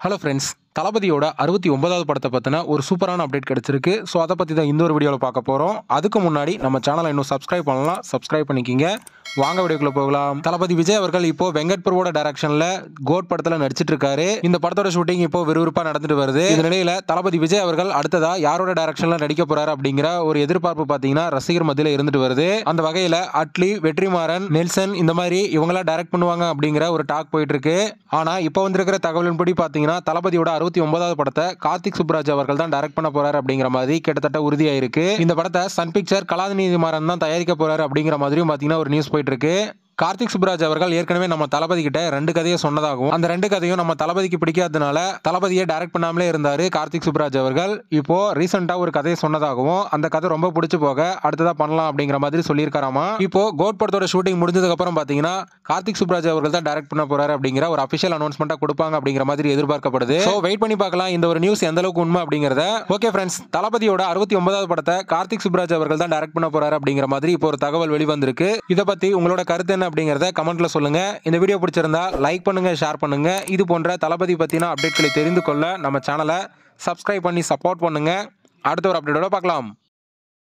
Hello friends, தளபதியோட 69வது படத்தை பற்றின ஒரு சூப்பரான அப்டேட் கிடச்சிருக்கு. ஸோ அதை பற்றி தான் இந்த ஒரு வீடியோவில் பார்க்க போகிறோம். அதுக்கு முன்னாடி நம்ம சேனலை இன்னும் சப்ஸ்கிரைப் பண்ணலாம், சப்ஸ்கிரைப் பண்ணிக்கிங்க. வாங்க வீடியோக்குள்ள போகலாம். தளபதி விஜய் அவர்கள் இப்போ வெங்கட் பிரபுவோட டைரக்ஷன்ல கோட் படத்துல நடிச்சிட்டு இருக்காரு. இந்த படத்தோட ஷூட்டிங் இப்போ விறுவிறுப்பா நடந்துட்டு வருது. இந்த நிலையில தளபதி விஜய் அவர்கள் அடுத்ததா யாரோட டைரக்ஷன்ல நடிக்க போறாரு அப்படிங்கிற ஒரு எதிர்பார்ப்பு பாத்தீங்கன்னா ரசிகர் மத்தியில இருந்துட்டு வருது. அந்த வகையில அட்லி, வெற்றிமாறன், நெல்சன் இந்த மாதிரி இவங்களா டைரக்ட் பண்ணுவாங்க அப்படிங்கிற ஒரு டாக் போயிட்டு இருக்கு. ஆனா இப்போ வந்திருக்கிற தகவலின்படி பாத்தீங்கன்னா தளபதியோட 69வது படத்தை கார்த்திக் சுப்ராஜ் அவர்கள் தான் டைரக்ட் பண்ண போறாரு அப்படிங்கிற மாதிரி கிட்டத்தட்ட உறுதியாயிருக்கு. இந்த படத்தை சன் பிக்சர் கலாநிதி மாறன் தான் தயாரிக்க போறாரு அப்படிங்கிற மாதிரியும் பாத்தீங்கன்னா ஒரு நியூஸ் போயிட்டு இருக்கு. கார்த்திக் சுப்ராஜ் அவர்கள் ஏற்கனவே நம்ம தளபதி கிட்ட 2 கதையை சொன்னதாகவும் அந்த 2 கதையும் நம்ம தளபதிக்கு பிடிக்காதனால தளபதியை டைரக்ட் பண்ணாமலே இருந்தாரு கார்த்திக் சுப்ராஜ் அவர்கள். இப்போ ரீசெண்டா ஒரு கதையை சொன்னதாகவும் அந்த கதை ரொம்ப பிடிச்சு போக அடுத்ததா பண்ணலாம் அப்படிங்கிற மாதிரி சொல்லியிருக்காராமா. இப்போ கோட் படத்தோட ஷூட்டிங் முடிஞ்சதுக்கு அப்புறம் பாத்தீங்கன்னா கார்த்திக் சுப்ராஜ் அவர்கள் தான் டைரக்ட் பண்ண போறாரு அப்படிங்கிற ஒரு அபிஷியல் அனௌன்ஸ்மெண்டா கொடுப்பாங்க அப்படிங்கிற மாதிரி எதிர்பார்க்கப்படுது. சோ வெயிட் பண்ணி பார்க்கலாம் இந்த ஒரு நியூஸ் எந்த அளவுக்கு உண்மை அப்படிங்கறத. ஓகே ஃப்ரெண்ட்ஸ், தளபதியோட 69வது படத்தை கார்த்திக் சுப்ராஜ் அவர்கள் தான் டைரக்ட் பண்ண போறாரு அப்படிங்கிற மாதிரி இப்போ ஒரு தகவல் வெளிவந்திருக்கு. இதை பத்தி உங்களோட கருத்து என்ன அப்படிங்கறத கமெண்ட்ல சொல்லுங்க. இந்த வீடியோ பிடிச்சிருந்தா லைக் பண்ணுங்க, ஷேர் பண்ணுங்க. இது போன்ற தளபதி பத்தின அப்டேட்களை தெரிந்து கொள்ள நம்ம சேனலை சப்ஸ்கிரைப் பண்ணி சப்போர்ட் பண்ணுங்க. அடுத்த ஒரு அப்டேட்டோட பார்க்கலாம்.